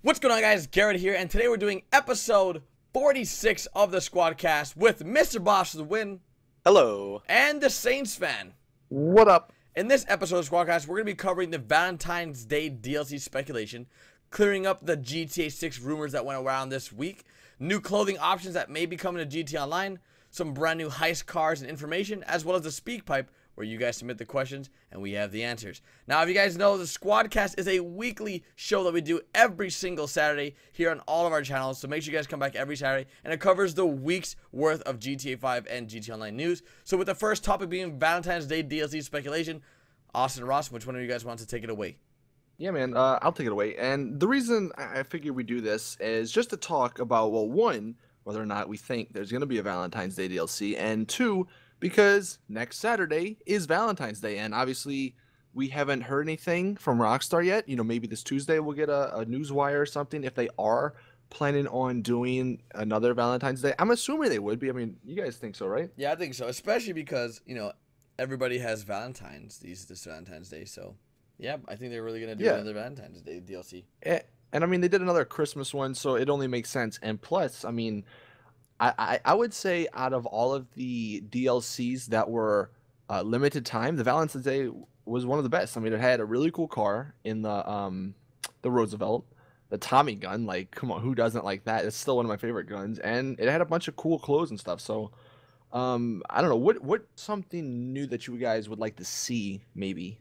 What's going on, guys? Garrett here, and today we're doing episode 46 of the SquadCast with Mr. Boss for the win. Hello. And the Saints fan. What up? In this episode of SquadCast, we're going to be covering the Valentine's Day DLC speculation, clearing up the GTA 6 rumors that went around this week, new clothing options that may be coming to GTA Online, some brand new heist cars and information, as well as the speak pipe, where you guys submit the questions and we have the answers. Now, if you guys know, the SquadCast is a weekly show that we do every single Saturday here on all of our channels, so make sure you guys come back every Saturday, and it covers the week's worth of GTA 5 and GTA Online news. So with the first topic being Valentine's Day DLC speculation, Austin, Ross, which one of you guys wants to take it away? Yeah, man, I'll take it away. And the reason I figure we do this is just to talk about, well, one, whether or not we think there's going to be a Valentine's Day DLC, and two, because next Saturday is Valentine's Day, and obviously we haven't heard anything from Rockstar yet. You know, maybe this Tuesday we'll get a news wire or something if they are planning on doing another Valentine's Day. I'm assuming they would be. I mean, you guys think so, right? Yeah, I think so, especially because, you know, everybody has Valentine's this Valentine's Day, so yeah, I think they're really going to do another Valentine's Day DLC. And I mean, they did another Christmas one, so it only makes sense. And plus, I mean, I would say out of all of the DLCs that were limited time, the Valentine's Day was one of the best. I mean, it had a really cool car in the Roosevelt, the Tommy gun. Like, come on, who doesn't like that? It's still one of my favorite guns, and it had a bunch of cool clothes and stuff. So, I don't know, what something new that you guys would like to see maybe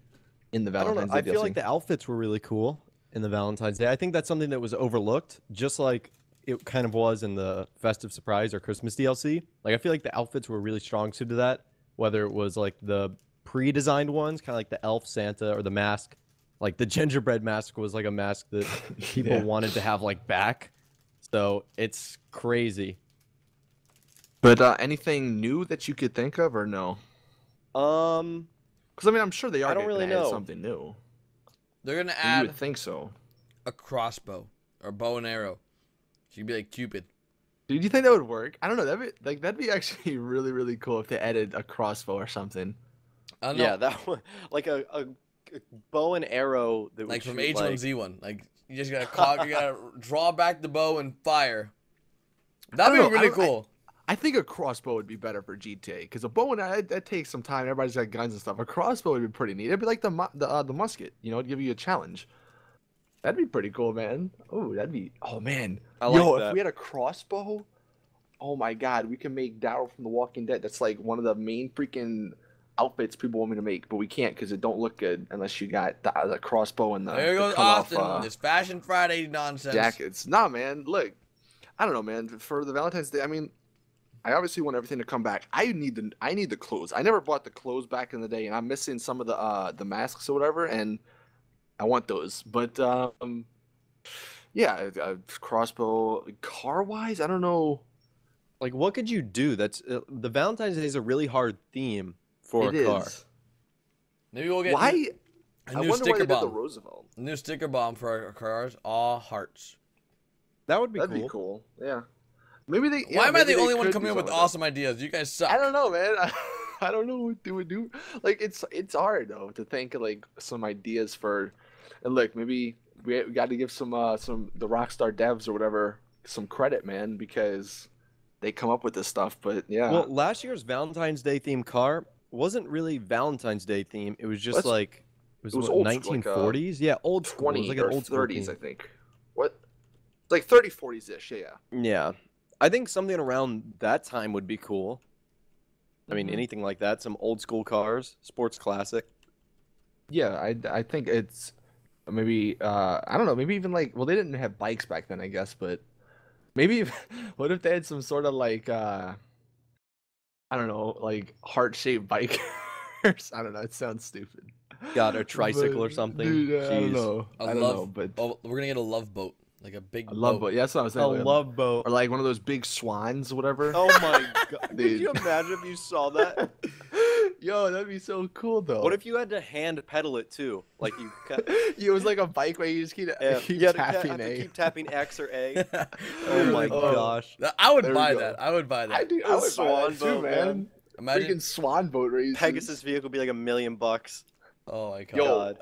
in the Valentine's Day DLC? I feel like the outfits were really cool in the Valentine's Day. I think that's something that was overlooked, just like it kind of was in the Festive Surprise or Christmas DLC. Like, I feel like the outfits were really strong suited to that, whether it was like the pre-designed ones, kind of like the elf Santa, or the mask. Like the gingerbread mask was like a mask that people wanted to have like back. So it's crazy. But anything new that you could think of, or no? Because I mean, I'm sure they are. I don't really know something new. They're gonna add. You would think so. A crossbow or bow and arrow. So you'd be like Cupid. Do you think that would work? I don't know. That'd be actually really, really cool if they added a crossbow or something. I don't know. Yeah, that one, like a bow and arrow that like would from shoot, H1Z1. Like you just gotta you gotta draw back the bow and fire. That'd be really cool. I think a crossbow would be better for GTA, because a bow and that takes some time. Everybody's got guns and stuff. A crossbow would be pretty neat. It'd be like the musket. You know, it'd give you a challenge. That'd be pretty cool, man. Oh, that'd be. Oh man. If we had a crossbow, oh my God, we can make Daryl from The Walking Dead. That's like one of the main freaking outfits people want me to make, but we can't because it don't look good unless you got the crossbow and the. There goes Austin. This Fashion Friday nonsense. Jackets. Nah, man. Look, I don't know, man. For the Valentine's Day, I mean, I obviously want everything to come back. I need the clothes. I never bought the clothes back in the day, and I'm missing some of the masks or whatever, and I want those. But yeah, crossbow. Car wise, I don't know. Like, what could you do? That's the Valentine's Day is a really hard theme for a car. Maybe we'll get a new sticker bomb. The Roosevelt. A new sticker bomb for our cars. All hearts. That would be That'd cool. be cool. Yeah. Maybe they. Why am I the only one coming up with awesome ideas? You guys suck. I don't know, man. I don't know what they would do. Like, it's hard though to think of like some ideas for. And look, maybe we got to give some the Rockstar devs or whatever some credit, man, because they come up with this stuff. But yeah. Well, last year's Valentine's Day themed car wasn't really Valentine's Day theme. It was just like it was what, 1940s. Yeah, old school. 20 it was like or an old 30s, I think. What? It's like 30s, 40s ish. Yeah. Yeah. I think something around that time would be cool. I mean, anything like that, some old school cars, sports classic. Yeah, I think it's maybe I don't know, maybe even like, well, they didn't have bikes back then, I guess, but maybe what if they had some sort of like I don't know, like heart-shaped bike? I don't know, it sounds stupid. Got a tricycle or something. Dude, I don't know. I don't know, but we're gonna get a love boat. Like a big love boat. Yeah, that's what I was saying. A love boat. Or like one of those big swans or whatever. Oh my God. Could you imagine if you saw that? Yo, that'd be so cool though. What if you had to hand pedal it too? Like you it was like a bike where you just keep tapping A. Keep tapping X or A. Oh my gosh. I would buy that. I would buy that. I would swan buy that too, boat, man. Imagine freaking swan boat races. Pegasus vehicle would be like $1 million. Oh my god.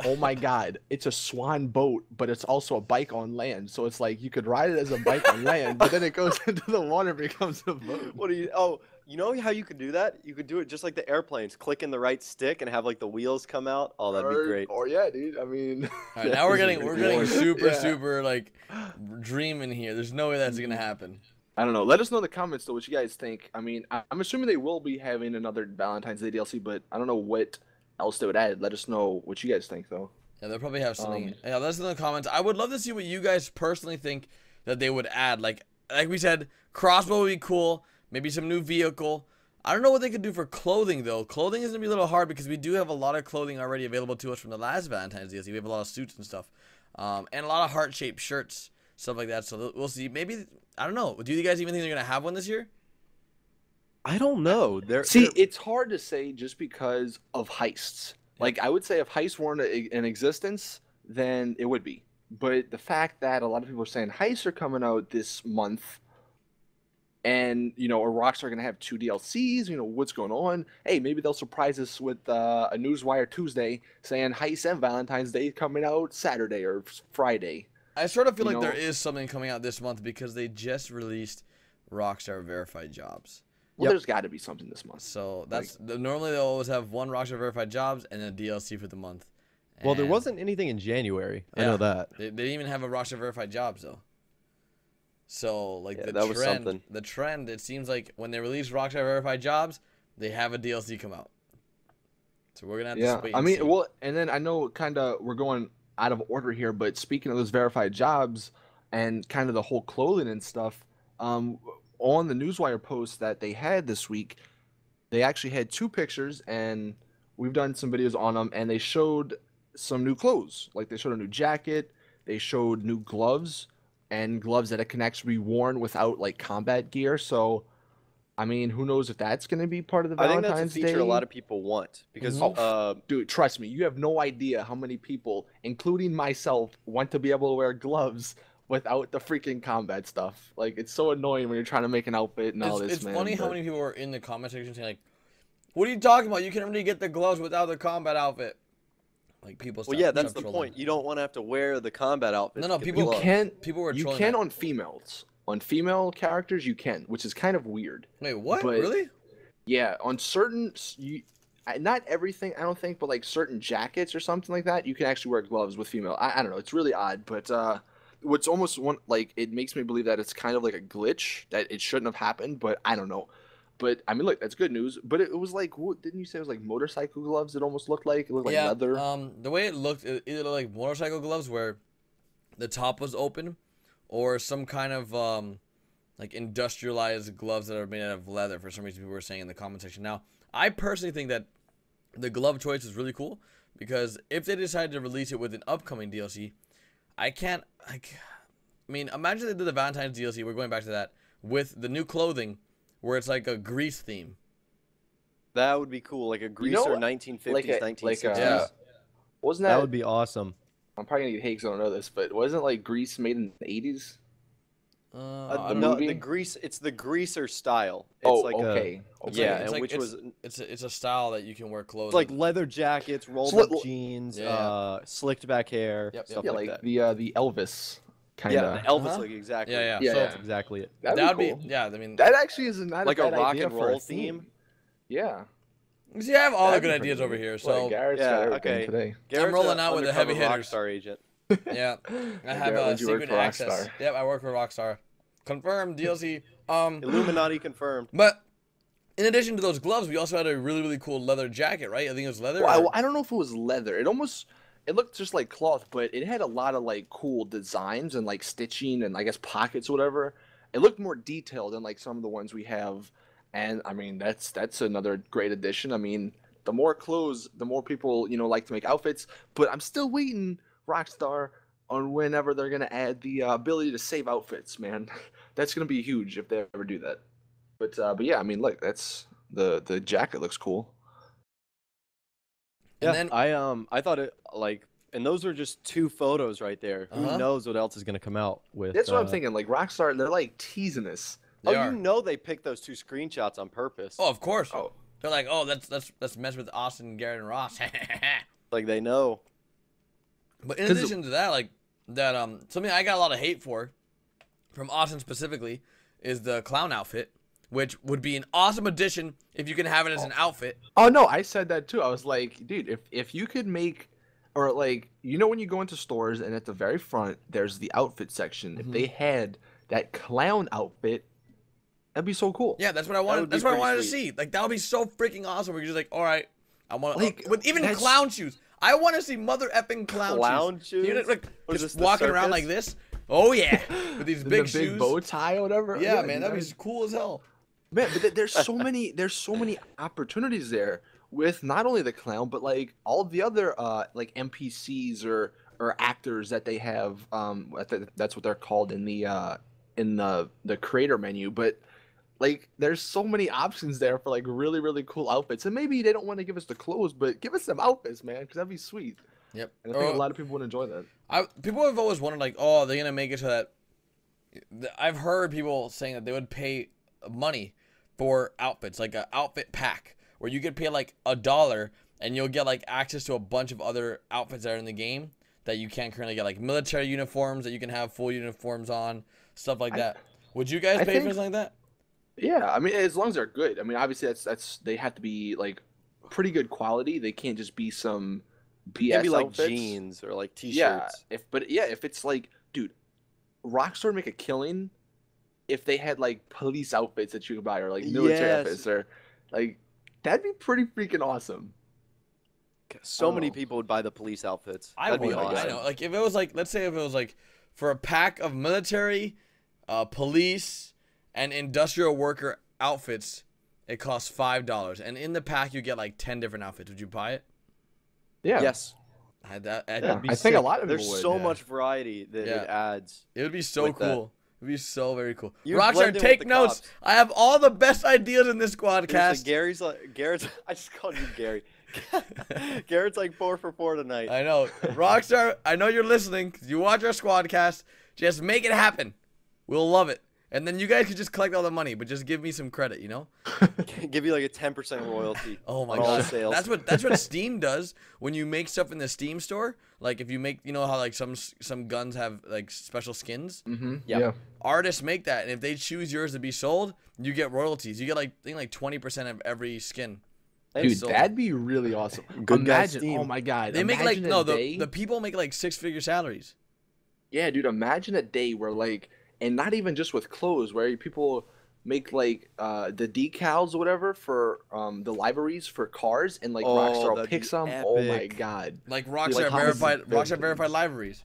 Yo, oh my God, it's a swan boat, but it's also a bike on land. So it's like you could ride it as a bike on land, but then it goes into the water, becomes a boat. What do you? Oh, you know how you could do that? You could do it just like the airplanes. Click in the right stick and have like the wheels come out. Oh, that'd be great. Or yeah, dude. I mean, All right, now we're getting super Yeah. super like dreaming here. There's no way that's gonna happen. I don't know. Let us know in the comments though what you guys think. I mean, I'm assuming they will be having another Valentine's Day DLC, but I don't know what else they would add. Let us know what you guys think though. Yeah, they'll probably have something. Yeah, let us know in the comments. I would love to see what you guys personally think that they would add. Like we said, crossbow would be cool. Maybe some new vehicle. I don't know what they could do for clothing though. Clothing is gonna be a little hard because we do have a lot of clothing already available to us from the last Valentine's DLC. We have a lot of suits and stuff, and a lot of heart-shaped shirts, stuff like that. So we'll see. Maybe I don't know. Do you guys even think they're gonna have one this year? I don't know. It's hard to say just because of heists. Like, I would say if heists weren't in existence, then it would be. But the fact that a lot of people are saying heists are coming out this month, and, you know, or Rockstar are going to have 2 DLCs, you know, what's going on? Hey, maybe they'll surprise us with a Newswire Tuesday saying Heist and Valentine's Day coming out Saturday or Friday. I sort of feel like there is something coming out this month because they just released Rockstar Verified Jobs. Well, there's got to be something this month. So that's normally they'll always have one Rockstar Verified Jobs and a DLC for the month. Well, there wasn't anything in January. I know that. They didn't even have a Rockstar Verified Jobs though. So like the trend, it seems like when they release Rockstar Verified Jobs, they have a DLC come out. So we're gonna have to wait. I mean, well, and then I know kind of we're going out of order here, but speaking of those verified jobs and kind of the whole clothing and stuff, on the Newswire post that they had this week, they actually had 2 pictures, and we've done some videos on them, and they showed some new clothes. Like they showed a new jacket, they showed new gloves, and gloves that can actually be worn without like combat gear. So, I mean, who knows if that's going to be part of the Valentine's Day? I think that's a feature a lot of people want because, dude, trust me, you have no idea how many people, including myself, want to be able to wear gloves without the freaking combat stuff. Like, it's so annoying when you're trying to make an outfit and all this, It's funny how many people are in the comment section saying, like, what are you talking about? You can only get the gloves without the combat outfit. Like, people Well, yeah, that's the point. You don't want to have to wear the combat outfit. No, people were trolling. You can on females. On female characters, you can, which is kind of weird. Wait, what? Really? Yeah, on certain... not everything, I don't think, but, like, certain jackets or something like that, you can actually wear gloves with female. I don't know. It's really odd, but... what's almost like it makes me believe that it's kind of like a glitch that it shouldn't have happened, but I don't know. But I mean, look, that's good news. But it was like, what didn't you say it was like motorcycle gloves? It almost looked like leather. The way it looked, it either looked like motorcycle gloves where the top was open, or some kind of like industrialized gloves that are made out of leather. For some reason, people were saying in the comment section. Now, I personally think that the glove choice is really cool because if they decide to release it with an upcoming DLC, I mean, imagine they did the Valentine's DLC, we're going back to that, with the new clothing, where it's like a Greece theme. That would be cool, like a Greece or 1950s, 1960s. Wasn't that... That would be awesome. I'm probably going to get hate because I don't know this, but wasn't like Greece made in the 80s? No, the Grease. It's the greaser style. It's okay. It's a style that you can wear clothes. It's like leather jackets, rolled up jeans, slicked back hair, stuff like that. The Elvis kind of. Yeah, the Elvis look exactly. Yeah. So that's exactly it. That'd be I mean, that actually is not like a a rock idea and roll theme. Yeah. See, I have all the good ideas over here. So Garrett's got everything today. I'm rolling out with the heavy hitters. Rockstar agent. Yeah, I have secret access. Yep, I work for Rockstar. Confirmed DLC. Illuminati confirmed. But in addition to those gloves, we also had a really cool leather jacket, right? I think it was leather. Well, I don't know if it was leather. It looked just like cloth, but it had a lot of like cool designs and like stitching and I guess pockets or whatever. It looked more detailed than like some of the ones we have, and I mean that's another great addition. I mean, the more clothes, the more people like to make outfits. But I'm still waiting, Rockstar, on whenever they're gonna add the ability to save outfits, man. That's gonna be huge if they ever do that. But yeah, I mean, look, that's the jacket looks cool. Yeah, and then, I thought it and those are just 2 photos right there. Who knows what else is gonna come out with? That's what I'm thinking. Like Rockstar, they're like teasing us. You know they picked those 2 screenshots on purpose. Oh, of course. Oh, they're like, oh, let's mess with Austin, Garrett, and Ross. Like they know. But in addition to that, like that, something I got a lot of hate for, from Austin specifically, is the clown outfit, which would be an awesome addition if you can have it as an outfit. Oh no, I said that too. I was like, dude, if you could make, or like, you know, when you go into stores and at the very front there's the outfit section. If they had that clown outfit, that'd be so cool. Yeah, that's what I wanted. That's what I wanted to see. Like that would be so freaking awesome. Where you're just like, all right, I want Like, with even clown shoes. I want to see mother effing clown shoes. You know, like just walking around like this. Oh yeah, with these big shoes, big bow tie or whatever. Yeah, man, that'd be cool as hell. Man, but there's so many opportunities there with not only the clown, but like all of the other like NPCs or actors that they have. That's what they're called in the creator menu. But like, there's so many options there for like really cool outfits. And maybe they don't want to give us the clothes, but give us some outfits, man, because that'd be sweet. Yep. And I think a lot of people would enjoy that. People have always wondered, like, oh, they're gonna make it so that. I've heard people saying that they would pay money for outfits, like an outfit pack, where you could pay like $1 and you'll get like access to a bunch of other outfits that are in the game that you can't currently get, like military uniforms that you can have full uniforms on, stuff like that. Would you guys pay for something like that? Yeah, I mean, as long as they're good. I mean, obviously that's they have to be like pretty good quality. They can't just be some BS Maybe like outfits. jeans or like t-shirts. Yeah, if it's like, dude, Rockstar would make a killing if they had like police outfits that you could buy, or like military outfits, or like, that'd be pretty freaking awesome. So many people would buy the police outfits. That'd be awesome. I know. Like if it was like, let's say if it was like for a pack of military, police, and industrial worker outfits, it costs $5, and in the pack you get like 10 different outfits. Would you buy it? Yeah. Yes. I had that. I think a lot of people There's would, so much variety that it adds. It would be so cool. It would be so very cool. You blend in Rockstar, with take the notes. cops. I have all the best ideas in this SquadCast. Garrett's. I just called you Gary. Garrett's like 4 for 4 tonight. I know. Rockstar, I know you're listening, 'cause you watch our SquadCast. Just make it happen. We'll love it. And then you guys could just collect all the money, but just give me some credit, you know? Give you like a 10% royalty. Oh my on all god. sales. That's what Steam does when you make stuff in the Steam store. Like if you make, you know how like some guns have like special skins? Mm-hmm. Yeah. Artists make that, and if they choose yours to be sold, you get royalties. You get like, I think like 20% of every skin. Dude, sold. that'd be really awesome. Good guy Imagine, Steam. oh my god. They make like imagine no, a day- the people make like 6-figure salaries. Yeah, dude, imagine a day where like, and not even just with clothes, where people make like the decals or whatever for the libraries for cars, and like Rockstar will pick some. epic. Oh my god. Like Dude, Rockstar like, Rockstar verified libraries.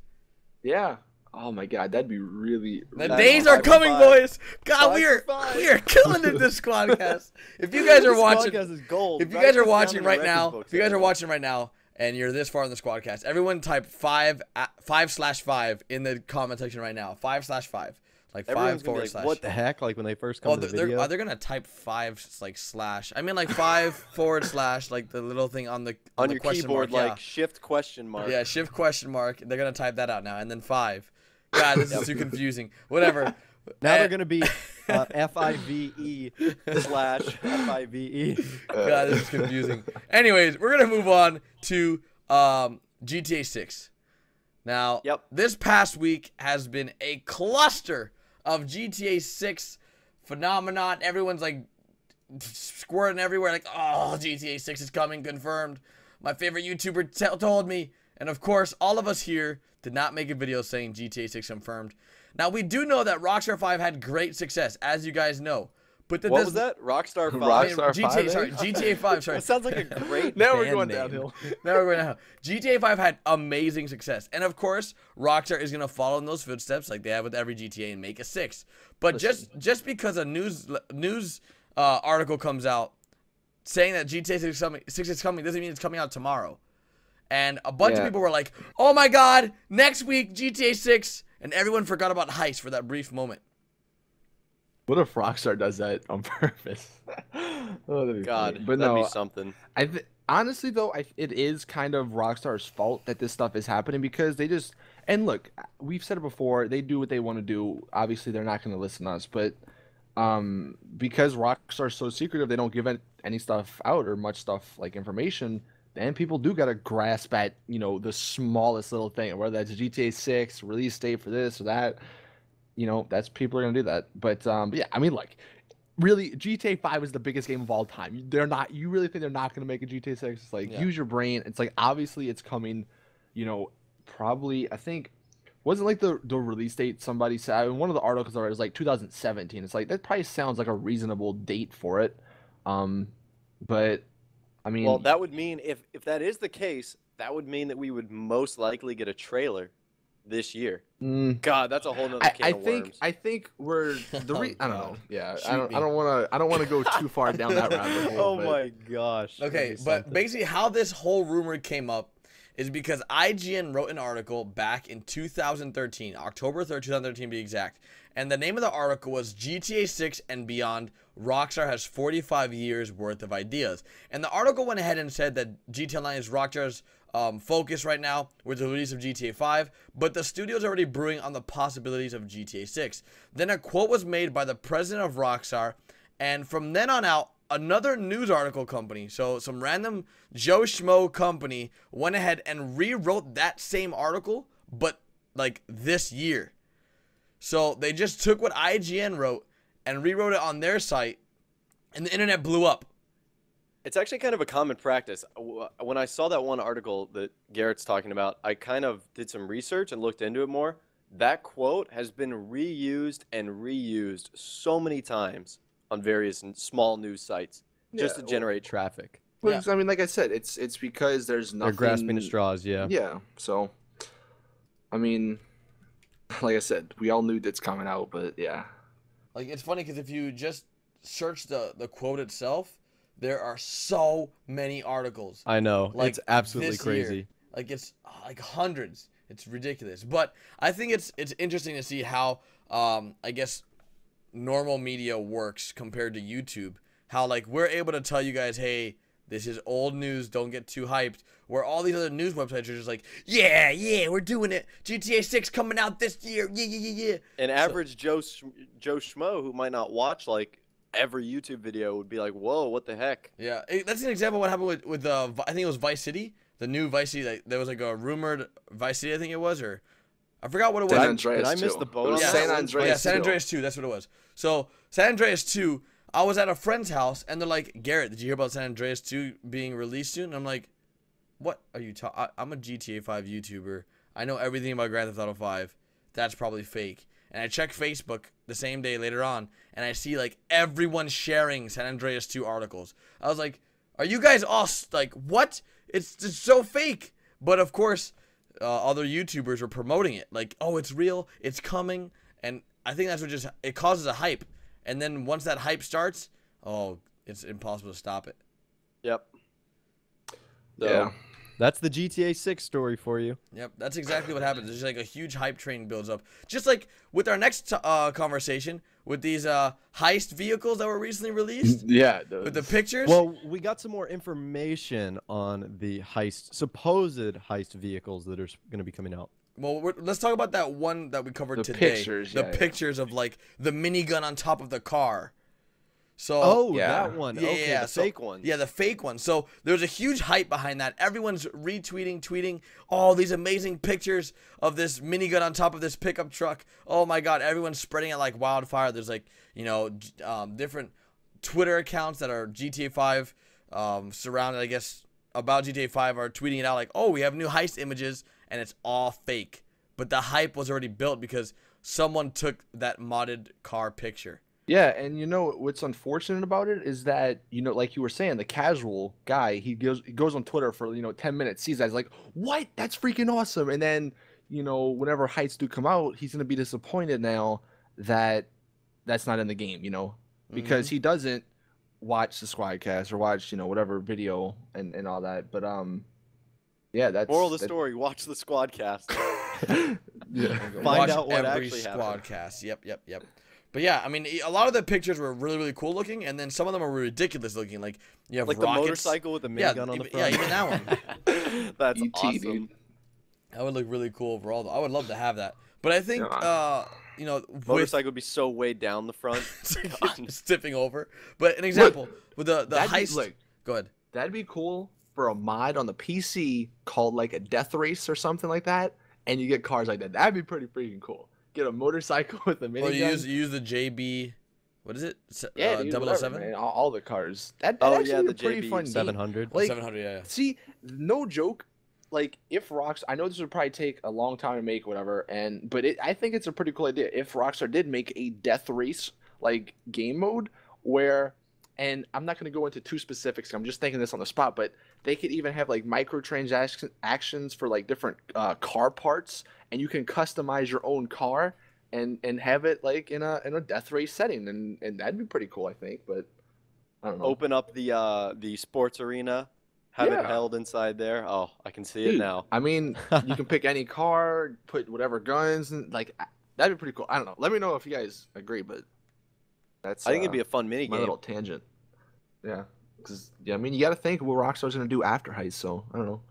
Yeah. Oh my god, that'd be really. The really days awesome. are coming, 5 boys. God, 5 we for are 5. killing it this SquadCast. If you guys are This watching, podcast is gold. if you Write guys are this down watching in the right record now, books, if you guys are everyone. watching right now, and you're this far in the SquadCast, everyone type 5/5 in the comment section right now. 5/5. Like Everyone's 5 gonna forward be slash. like, what the heck? Like when they first come Well, to the video. they're gonna type 5 like slash. I mean like 5// like the little thing on the on the your question keyboard, mark, like shift question mark. yeah, shift question mark. They're gonna type that out now, and then 5. God, this is too confusing. Whatever. Now they're gonna be FIVE slash FIVE. God, this is confusing. Anyways, we're gonna move on to GTA 6. Now, this past week has been a cluster of GTA 6 phenomenon. Everyone's like squirting everywhere, like, oh, GTA 6 is coming, confirmed. My favorite YouTuber told me, and of course, all of us here did not make a video saying GTA 6 confirmed. Now, we do know that Rockstar 5 had great success, as you guys know. But What was that? Rockstar 5? Rockstar GTA, 5, sorry, GTA 5, sorry. That sounds like a great Now we're band going name. downhill. Now we're going downhill. GTA 5 had amazing success. And of course, Rockstar is going to follow in those footsteps like they have with every GTA and make a 6. But just because a news article comes out saying that GTA 6 is coming doesn't mean it's coming out tomorrow. And a bunch of people were like, oh my god, next week GTA 6. And everyone forgot about Heist for that brief moment. What if Rockstar does that on purpose? Oh, that'd be God, funny. But that'd no, be something. honestly though, it is kind of Rockstar's fault that this stuff is happening, because they just, and look, we've said it before, they do what they want to do. Obviously, they're not going to listen to us, but because Rockstar's so secretive, they don't give any stuff out or much stuff like information. then people do gotta grasp at the smallest little thing, whether that's GTA 6 release date for this or that. That's people are gonna do that. But yeah, I mean, like, really, GTA 5 is the biggest game of all time. They're not. You really think they're not gonna make a GTA 6? It's like, use your brain. It's like, obviously it's coming. Probably, I think, wasn't like the release date somebody said in one of the articles already was like 2017. It's like that probably sounds like a reasonable date for it. But I mean, well, that would mean if that is the case, that would mean that we would most likely get a trailer this year. God, that's a whole nother can of worms. I think we're the I don't know. Yeah, I Shoot me. don't want to go too far down that rabbit hole. Oh but my gosh. Okay, but basically how this whole rumor came up is because IGN wrote an article back in 2013, October 3rd, 2013 to be exact. And the name of the article was GTA 6 and Beyond, Rockstar has 45 years worth of ideas. And the article went ahead and said that GTA Online is Rockstar's focus right now with the release of GTA 5, but the studio's already brewing on the possibilities of GTA 6. Then a quote was made by the president of Rockstar, and from then on out, another news article company, so some random Joe Schmo company, went ahead and rewrote that same article, but like this year. So they just took what IGN wrote and rewrote it on their site, and the internet blew up. It's actually kind of a common practice. When I saw that one article that Garrett's talking about, I kind of did some research and looked into it more. That quote has been reused and reused so many times on various small news sites just to generate traffic. Well, I mean, like I said, it's because there's nothing. They're grasping at straws, yeah. Yeah. So, I mean, like I said, we all knew that's coming out, but yeah. Like, it's funny because if you just search the quote itself, there are so many articles. I know. Like, it's absolutely this crazy. year. Like, it's like hundreds. It's ridiculous. But I think it's interesting to see how, I guess, normal media works compared to YouTube. How, like, we're able to tell you guys, hey, this is old news, don't get too hyped. Where all these other news websites are just like, yeah, we're doing it. GTA 6 coming out this year. Yeah. An average Joe Schmo who might not watch, like, every YouTube video would be like, whoa, what the heck? Yeah, that's an example of what happened with I think it was Vice City. The new Vice City, like, there was like a rumored Vice City, I think it was, or I forgot what it was. Did I miss the boat? Yeah, San Andreas. Yeah, San Andreas 2, that's what it was. So, San Andreas 2, I was at a friend's house, and they're like, Garrett, did you hear about San Andreas 2 being released soon? And I'm like, what are you talking? I'm a GTA 5 YouTuber. I know everything about Grand Theft Auto 5. That's probably fake. And I check Facebook the same day later on, and I see, like, everyone sharing San Andreas 2 articles. I was like, are you guys all, like, what? It's just so fake. But, of course, other YouTubers were promoting it. Like, oh, it's real. It's coming. And I think that's what it causes a hype. And then once that hype starts, oh, it's impossible to stop it. Yep. So, yeah. That's the GTA 6 story for you. Yep, that's exactly what happens. It's just like a huge hype train builds up. Just like with our next conversation with these heist vehicles that were recently released. Yeah. With the pictures. Well, we got some more information on the supposed heist vehicles that are going to be coming out. Well, let's talk about that one that we covered today. Pictures, the pictures of, like, the minigun on top of the car. So, that one. Okay, the fake one. Yeah, the fake one. So there's a huge hype behind that. Everyone's retweeting, tweeting all these amazing pictures of this minigun on top of this pickup truck. Oh my God, everyone's spreading it like wildfire. There's, like, different Twitter accounts that are GTA 5 surrounded, I guess, about GTA 5 are tweeting it out like, oh, we have new heist images, and it's all fake. But the hype was already built because someone took that modded car picture. Yeah, and what's unfortunate about it is that, like you were saying, the casual guy, he goes on Twitter for 10 minutes, sees that, he's like, what? That's freaking awesome. And then, whenever heists do come out, he's gonna be disappointed now that that's not in the game, because he doesn't watch the SquadCast or watch whatever video and all that. But yeah, that's moral of the story: watch the SquadCast. Yeah. Find out what every actually happened. SquadCast. Yep. But yeah, I mean, a lot of the pictures were really, really cool looking, and then some of them are ridiculous looking. Like, you have like rockets. the motorcycle with the minigun on the front. Yeah, even that one. That's ET, awesome. dude. That would look really cool overall, though. I would love to have that. But I think, Motorcycle would be so weighed down the front. it's tipping over. But an example with the heist. Like, go ahead. That'd be cool for a mod on the PC called like a death race or something like that, and you get cars like that. That'd be pretty freaking cool. Get a motorcycle with a minigun. Or you use the JB, what is it? Yeah, dude, whatever, 007? man. All the cars. That Oh actually yeah, be the a pretty JB fun game. 700. Like, 700, yeah. See, no joke. Like if I know this would probably take a long time to make, whatever, but I think it's a pretty cool idea. If Rockstar did make a death race like game mode where, and I'm not going to go into too specifics, I'm just thinking this on the spot, but they could even have like microtransaction actions for like different car parts, and you can customize your own car and have it like in a death race setting, and that'd be pretty cool, I think. But I don't know. Open up the sports arena. Have it held inside there. Oh, I can see it now. I mean, you can pick any car, put whatever guns, and like that'd be pretty cool. I don't know. Let me know if you guys agree, but that's. I think it'd be a fun mini my game. little tangent. Yeah, because I mean, you got to think what Rockstar's gonna do after Heist. So I don't know.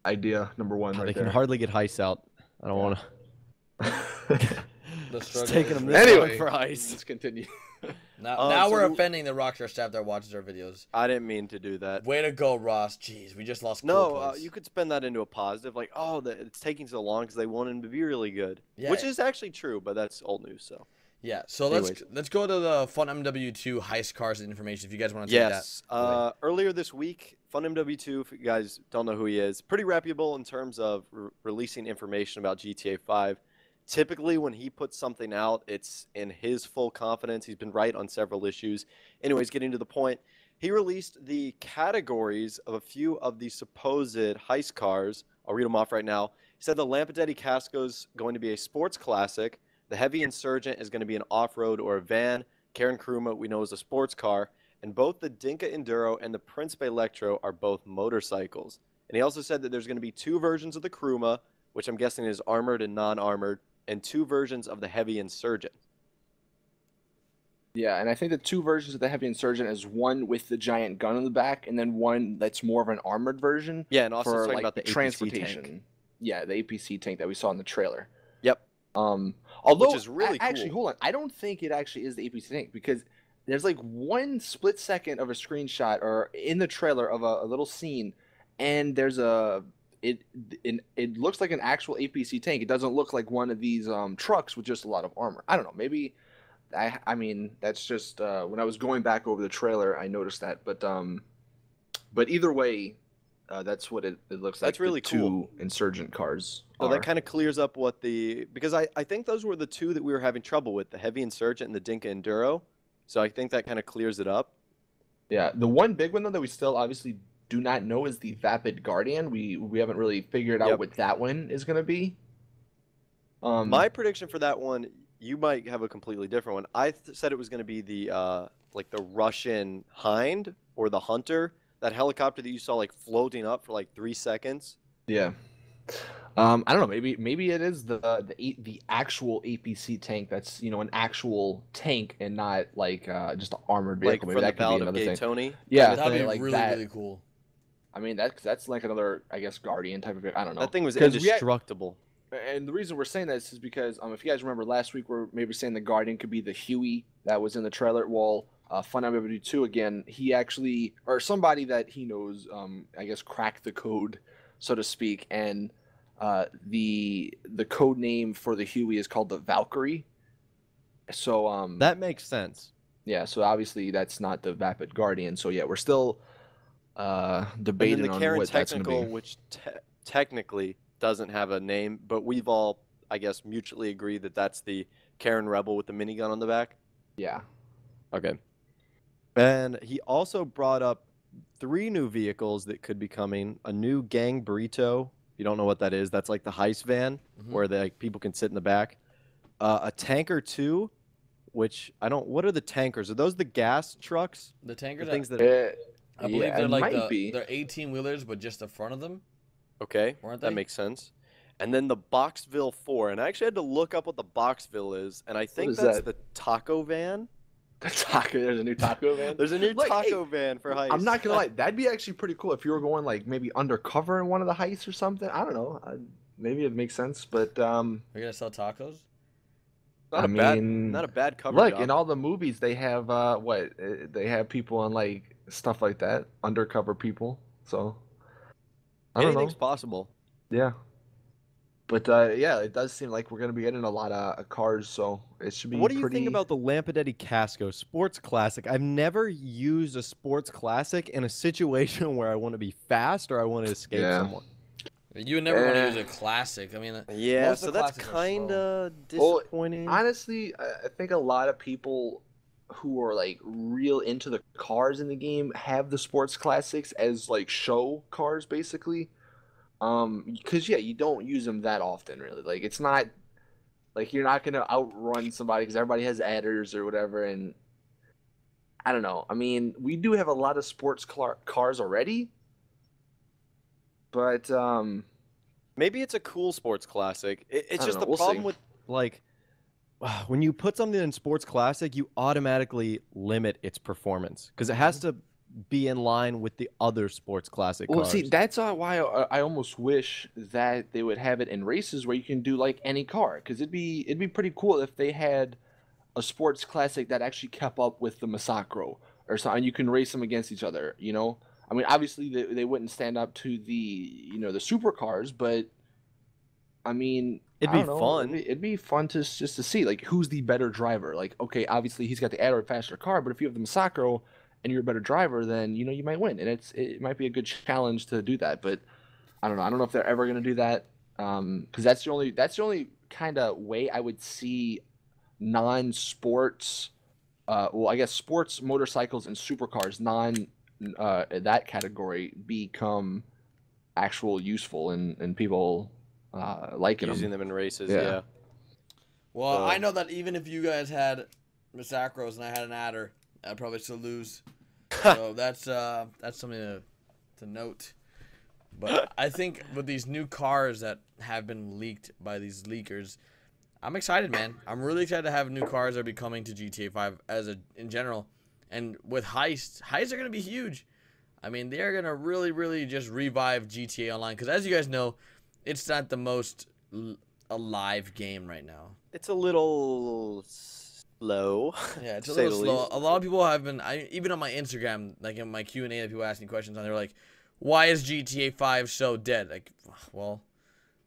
Idea number one. They can hardly get Heist out. I don't want to. It's taking them this long for Heist. Let's continue. Now we're offending the Rockstar staff that watches our videos. I didn't mean to do that. Way to go, Ross. Jeez, we just lost. No, you could spin that into a positive, like, oh, it's taking so long because they want him to be really good, which is actually true, but that's old news. So yeah, so let's go to the Fun MW2 heist cars information if you guys want to take that. Yes. Earlier this week, Fun MW2, if you guys don't know who he is, pretty reputable in terms of releasing information about GTA 5. Typically, when he puts something out, it's in his full confidence. He's been right on several issues. Anyways, getting to the point, he released the categories of a few of the supposed heist cars. I'll read them off right now. He said the Lamborghini Casco is going to be a sports classic. The Heavy Insurgent is going to be an off-road or a van. Karen Kruma, we know, is a sports car. And both the Dinka Enduro and the Principe Electro are both motorcycles. And he also said that there's going to be two versions of the Kruma, which I'm guessing is armored and non-armored, and two versions of the Heavy Insurgent. Yeah, and I think the two versions of the Heavy Insurgent is one with the giant gun in the back, and then one that's more of an armored version. Yeah, and also for talking like about the transportation. APC tank. Yeah, the APC tank that we saw in the trailer. Yep. Although, which is really cool. Actually, hold on. I don't think it actually is the APC tank, because there's like one split second of a screenshot or in the trailer of a little scene, and there's it looks like an actual APC tank. It doesn't look like one of these trucks with just a lot of armor. I don't know. Maybe I mean that's just when I was going back over the trailer, I noticed that. But either way, that's what it looks like. That's really cool. Two insurgent cars. So that kind of clears up what because I think those were the two that we were having trouble with, the Heavy Insurgent and the Dinka Enduro. So I think that kind of clears it up. Yeah, the one big one though that we still obviously do not know is the Vapid Guardian. We haven't really figured out what that one is going to be. My prediction for that one, you might have a completely different one. I said it was going to be the like the Russian Hind or the Hunter, that helicopter that you saw like floating up for like 3 seconds. Yeah. I don't know. Maybe it is the actual APC tank. That's an actual tank and not like just an armored vehicle. Like maybe from that the could be Ballad of another Gay thing. Tony. Yeah, that'd be like really really cool. I mean that's like another, I guess, Guardian type of. I don't know. That thing was indestructible. And the reason we're saying this is because if you guys remember last week, we're maybe saying the Guardian could be the Huey that was in the trailer. Well, Fun MW2 again, he actually, or somebody that he knows, I guess, cracked the code, so to speak, and the code name for the Huey is called the Valkyrie. So that makes sense. Yeah, so obviously that's not the Vapid Guardian. So yeah, we're still debating on what that's going to be. Which technically doesn't have a name, but we've all, I guess, mutually agreed that that's the Karen Rebel with the minigun on the back. Yeah. Okay. And he also brought up 3 new vehicles that could be coming. A new gang burrito. If you don't know what that is, that's like the heist van where people can sit in the back. A tanker 2, which what are the tankers? Are those the gas trucks? The tankers, things that I believe they're like they're 18-wheelers, but just the front of them. Okay, weren't they? That makes sense. And then the Boxville 4, and I actually had to look up what the Boxville is, and I think that's the taco van. There's a new taco van. There's a new taco van for heist. I'm not gonna lie, that'd be actually pretty cool if you were going like maybe undercover in one of the heists or something. I don't know. Maybe it makes sense, but you're gonna sell tacos. Not a bad cover. Look, job. in all the movies they have they have people on like stuff like that, undercover people. So I don't Anything's know. possible. Yeah. But yeah, it does seem like we're gonna be getting a lot of cars, so it should be What do you think pretty. about the Lampadetти Casco Sports Classic? I've never used a Sports Classic in a situation where I want to be fast or I want to escape Yeah. someone. You would never want to Eh. use a classic. I mean, Yeah, most so of the that's classics are kind slow. of Well, disappointing. honestly, I think a lot of people who are like real into the cars in the game have the sports classics as like show cars, basically. Because yeah, you don't use them that often, really. Like it's not like you're not gonna outrun somebody because everybody has adders or whatever, and I don't know. I mean, we do have a lot of sports cars already, but Maybe it's a cool Sports Classic. It's I don't just know. the We'll see. problem with, like, when you put something in Sports Classic, you automatically limit its performance because it has to be in line with the other Sports Classic Well, cars. see, that's why I almost wish that they would have it in races where you can do like any car, because it'd be pretty cool if they had a sports classic that actually kept up with the Masacro or something. You can race them against each other. I mean, obviously they wouldn't stand up to the supercars, but I mean, It'd I be don't know. It'd fun. be, it'd be fun to just to see like who's the better driver. Like, okay, obviously he's got the adder faster car, but if you have the Masacro and you're a better driver, then you might win, and it might be a good challenge to do that. But I don't know. I don't know if they're ever gonna do that, because that's the only kind of way I would see non-sports, well, I guess sports motorcycles and supercars, that category become actual useful and people liking Using them. them in races, Yeah. yeah. Well, I So- know that even if you guys had Masacros and I had an adder, I'd probably still lose. So that's something to note. But I think with these new cars that have been leaked by these leakers, I'm excited, man. I'm really excited to have new cars that are be coming to GTA 5 in general. And with Heists are going to be huge. I mean, they're going to really, really just revive GTA Online. Because as you guys know, it's not the most alive game right now. It's a little slow. Yeah, it's to a say little the slow. least. A lot of people have been, even on my Instagram, like in my Q&A that people ask me questions on, they're like, why is GTA 5 so dead? Like, well...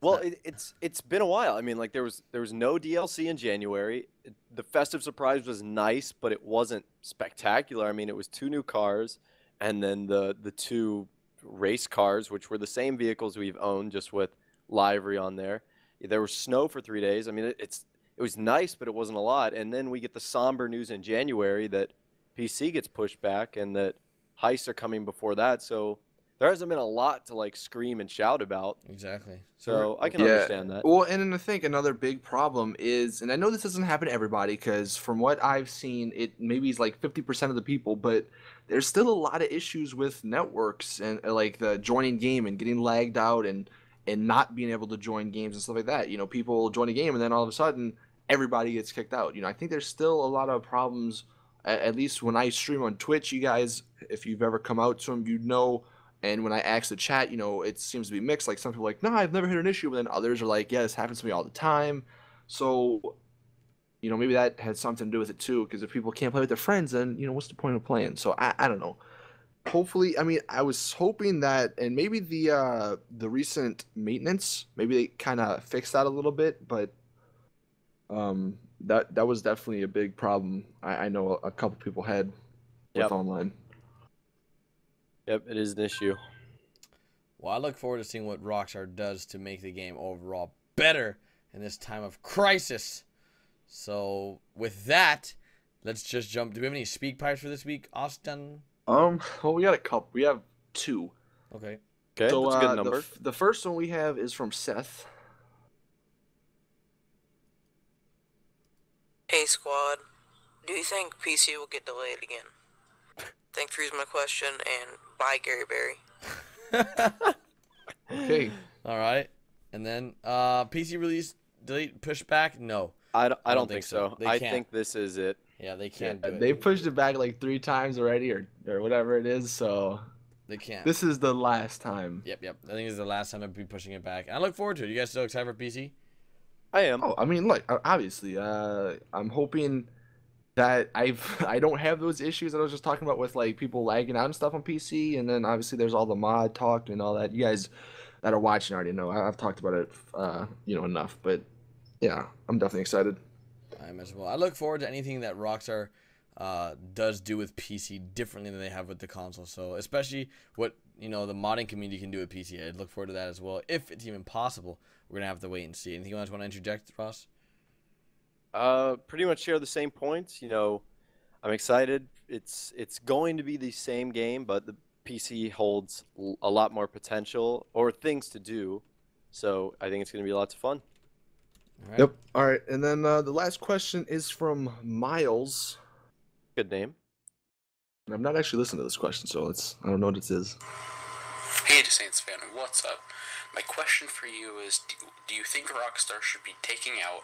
Well, it's been a while. I mean, like there was no DLC in January. The festive surprise was nice, but it wasn't spectacular. I mean, it was 2 new cars, and then the 2 race cars, which were the same vehicles we've owned, just with livery on there. There was snow for 3 days. I mean, it was nice, but it wasn't a lot. And then we get the somber news in January that PC gets pushed back, and that heists are coming before that. So there hasn't been a lot to like scream and shout about. Exactly. So I can Yeah. understand that. Well, and then I think another big problem is, and I know this doesn't happen to everybody, because from what I've seen, it maybe is like 50% of the people, but there's still a lot of issues with networks and like the joining game and getting lagged out and not being able to join games and stuff like that. People join a game and then all of a sudden everybody gets kicked out. I think there's still a lot of problems. At least when I stream on Twitch, you guys, if you've ever come out to them, you know. And when I ask the chat, it seems to be mixed. Like some people are like, no, I've never had an issue. But then others are like, yeah, this happens to me all the time. So, maybe that has something to do with it too. Because if people can't play with their friends, then, what's the point of playing? So I don't know. Hopefully, I mean, I was hoping that, and maybe the recent maintenance, maybe they kind of fixed that a little bit. But that was definitely a big problem. I know a couple people had with Yep. online. Yep, it is an issue. Well, I look forward to seeing what Rockstar does to make the game overall better in this time of crisis. So, with that, let's just jump. Do we have any speak pipes for this week, Austin? Well, we got a couple. We have 2. Okay. Okay, So that's a good number. the first one we have is from Seth. Hey squad, do you think PC will get delayed again? Thanks for using my question, and bye Gary Berry. Okay. All right. And then PC release delete pushback? No. I don't think so. They I can't. think this is it. Yeah, they can't do it. They pushed it back like 3 times already, or whatever it is. So They can't. this is the last time. Yep. I think this is the last time I'll be pushing it back. And I look forward to it. You guys still excited for PC? I am. Oh, I mean, look, obviously, I'm hoping that I don't have those issues that I was just talking about with like people lagging out and stuff on PC, and then obviously there's all the mod talk and all that. You guys that are watching already know. I've talked about it, enough. But yeah, I'm definitely excited. I'm as well. I look forward to anything that Rockstar does do with PC differently than they have with the console. So especially what the modding community can do with PC. I look forward to that as well. If it's even possible, we're gonna have to wait and see. Anything else want to interject, Ross? Pretty much share the same points. I'm excited. It's going to be the same game, but the PC holds a lot more potential or things to do. So I think it's going to be lots of fun. All right. Yep. All right, and then the last question is from Miles. Good name. And I'm not actually listening to this question, so I don't know what it is. Hey, Saints fan, what's up? My question for you is, do you think Rockstar should be taking out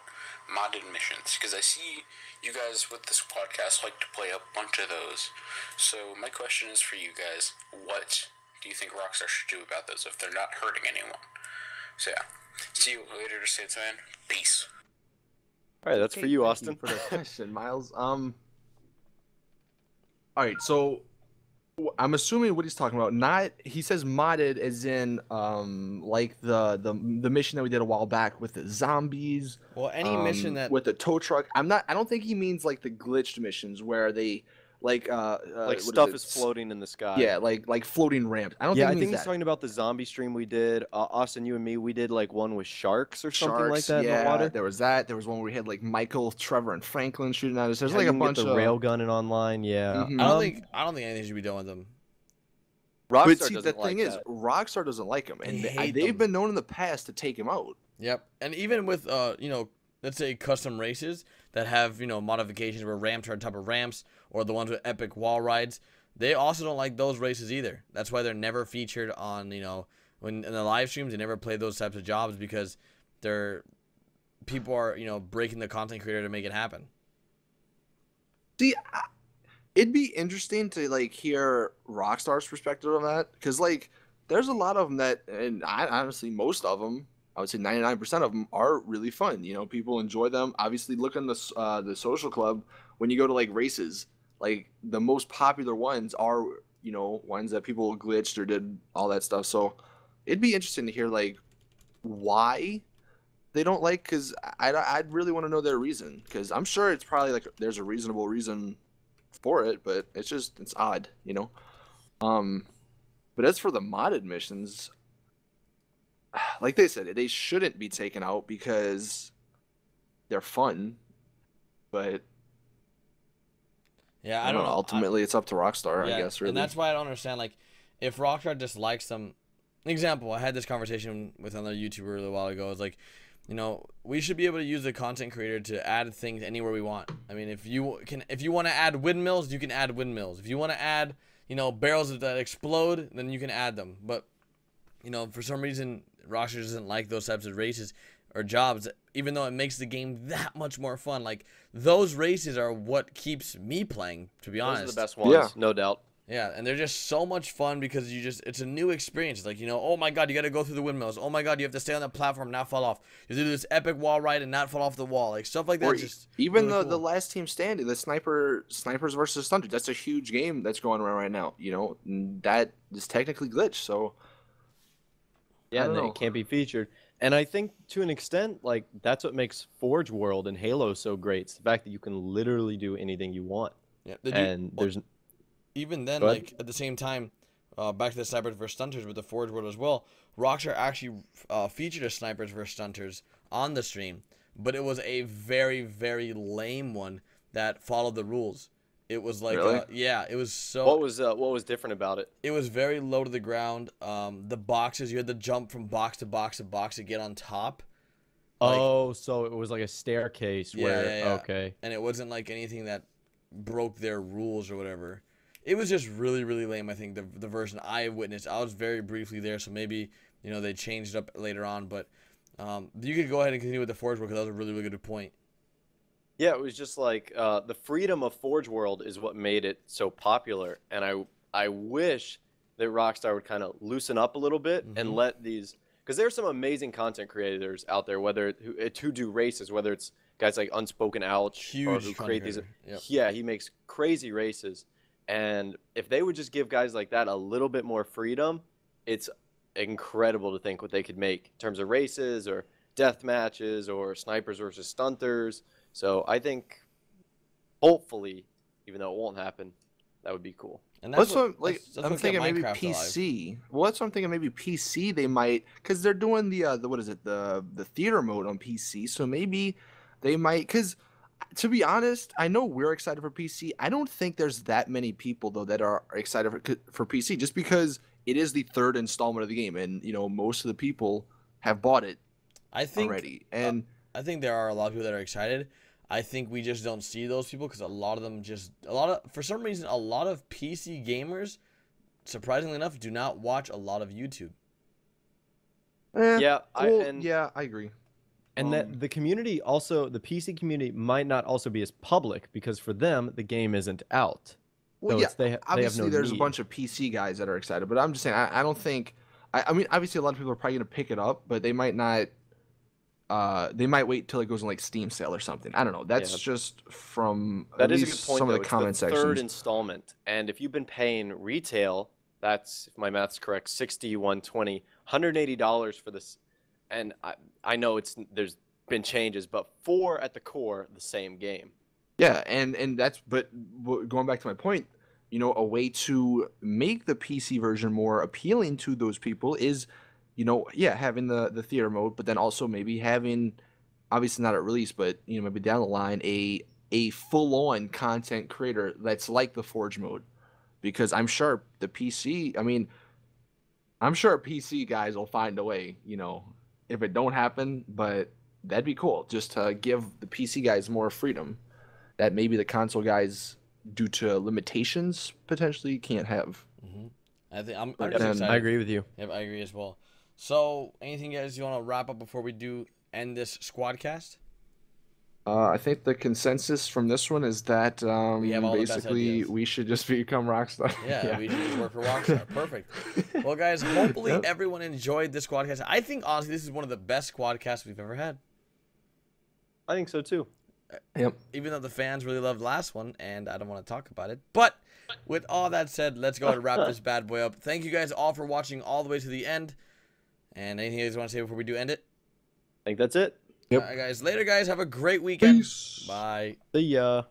modded missions? Because I see you guys with this podcast like to play a bunch of those. So my question is for you guys, what do you think Rockstar should do about those if they're not hurting anyone? So yeah, see you later, Saints fan. Peace. All right, that's for you, Thank Austin. for the question, Miles. All right, so I'm assuming what he's talking about. He says modded as in like the mission that we did a while back with the zombies. Well, any mission that with the tow truck. I don't think he means like the glitched missions where they like like stuff is floating in the sky. Yeah, like floating ramps. I don't Yeah, think I think he's that. talking about the zombie stream we did. Austin, you and me, we did like one with sharks or something like Sharks, that in the water. There was that. There was one where we had like Michael, Trevor, and Franklin shooting at us. There's How like you a can bunch get the of rail gunning online. Yeah, Mhm. I don't think anything should be done with them. Rockstar But see, doesn't the like thing is, that. Rockstar doesn't like him, and They hate they've them. been known in the past to take him out. Yep. And even with let's say custom races that have, modifications where ramps are on top of ramps, or the ones with epic wall rides, they also don't like those races either. That's why they're never featured on, when in the live streams, they never play those types of jobs because people are, breaking the content creator to make it happen. See, it'd be interesting to like hear Rockstar's perspective on that, because like there's a lot of them that, and honestly most of them, I would say 99% of them are really fun. People enjoy them. Obviously, look on the social club when you go to like races. Like the most popular ones are ones that people glitched or did all that stuff. So it'd be interesting to hear like why they don't like, because I'd really want to know their reason, because I'm sure it's probably like there's a reasonable reason for it, but it's odd. But as for the modded missions, like they said, they shouldn't be taken out because they're fun. But Yeah, I don't know. Ultimately, it's up to Rockstar, I guess. Really, and that's why I don't understand. Like, if Rockstar dislikes them, example, I had this conversation with another YouTuber a little while ago. It's like, we should be able to use the content creator to add things anywhere we want. I mean, if you want to add windmills, you can add windmills. If you want to add, barrels that explode, then you can add them. But, for some reason, Rockstar doesn't like those types of races or jobs, even though it makes the game that much more fun. Like, those races are what keeps me playing, to be honest. Those are the best ones, no doubt. Yeah, and they're just so much fun because it's a new experience. It's like, oh my god, you gotta go through the windmills. Oh my god, you have to stay on the platform and not fall off. You have to do this epic wall ride and not fall off the wall. Like, stuff like that. or Just even really the cool. last team standing, the snipers versus stunters. That's a huge game that's going around right now. And that is technically glitched. So Yeah, I and don't then know. it can't be featured. And I think to an extent, like that's what makes Forge World and Halo so great. It's the fact that you can literally do anything you want. Yeah, There's even then, Go ahead. like, at the same time, back to the snipers versus stunters with the Forge World as well. Rockstar actually featured a snipers versus stunters on the stream, but it was a very, very lame one that followed the rules. It was like, Really? yeah, it was so. what was different about it? It was very low to the ground. The boxes, you had to jump from box to box to box to get on top. Like- Oh, so it was like a staircase where yeah. okay. And it wasn't like anything that broke their rules or whatever. It was just really, really lame, I think, the version I witnessed. I was very briefly there, so maybe, they changed it up later on. But you could go ahead and continue with the Forge World, because that was a really, really good point. Yeah, it was just like the freedom of Forge World is what made it so popular, and I wish that Rockstar would kind of loosen up a little bit and let these, because there's some amazing content creators out there, who do races, whether it's guys like Unspoken Ouch or Huge who content create these. creator, yep. Yeah, he makes crazy races, and if they would just give guys like that a little bit more freedom, it's incredible to think what they could make in terms of races or death matches or snipers versus stunters. So I think, hopefully, even though it won't happen, that would be cool. And That's what that's I'm what thinking. kept Maybe Minecraft alive. PC. Well, that's what I'm thinking. Maybe PC. They might, because they're doing the what is it, the theater mode on PC. So maybe they might. Because to be honest, I know we're excited for PC. I don't think there's that many people though that are excited for PC, just because it is the third installment of the game, and most of the people have bought it already. And I think there are a lot of people that are excited. I think we just don't see those people because a lot of them for some reason, a lot of PC gamers, surprisingly enough, do not watch a lot of YouTube. Yeah, I agree. And that the community also, the PC community might not also be as public because for them the game isn't out. Well, So yeah, they obviously have no there's need. a bunch of PC guys that are excited, but I'm just saying I don't think. I mean, obviously a lot of people are probably gonna pick it up, but they might not. They might wait till it goes in like Steam sale or something. I don't know. That's just from That at is a least good point, some though. of the comment it's the sections. third installment, and if you've been paying retail, that's, if my math's correct, $60, $120, $180 for this. And I know there's been changes, but for at the core the same game. Yeah, and that's going back to my point, a way to make the PC version more appealing to those people is, having the theater mode, but then also maybe having, obviously not at release, but maybe down the line a full-on content creator that's like the Forge mode, because I'm sure the PC, I'm sure PC guys will find a way, if it don't happen, but that'd be cool just to give the PC guys more freedom that maybe the console guys, due to limitations, potentially can't have. I think I'm just then- excited. I agree with you. Yep, I agree as well. So, anything guys you want to wrap up before we end this SquadCast? I think the consensus from this one is that We have all the best basically ideas. we should just become Rockstar. Yeah, we should just work for Rockstar. Perfect. Well, guys, hopefully everyone enjoyed this SquadCast. I think, honestly, this is one of the best SquadCasts we've ever had. I think so too. Yep. Even though the fans really loved last one, and I don't want to talk about it. But with all that said, let's go ahead and wrap this bad boy up. Thank you guys all for watching all the way to the end. And anything you guys want to say before we do end it? I think that's it. Yep. All right, guys. Later, guys. Have a great weekend. Peace. Bye. See ya.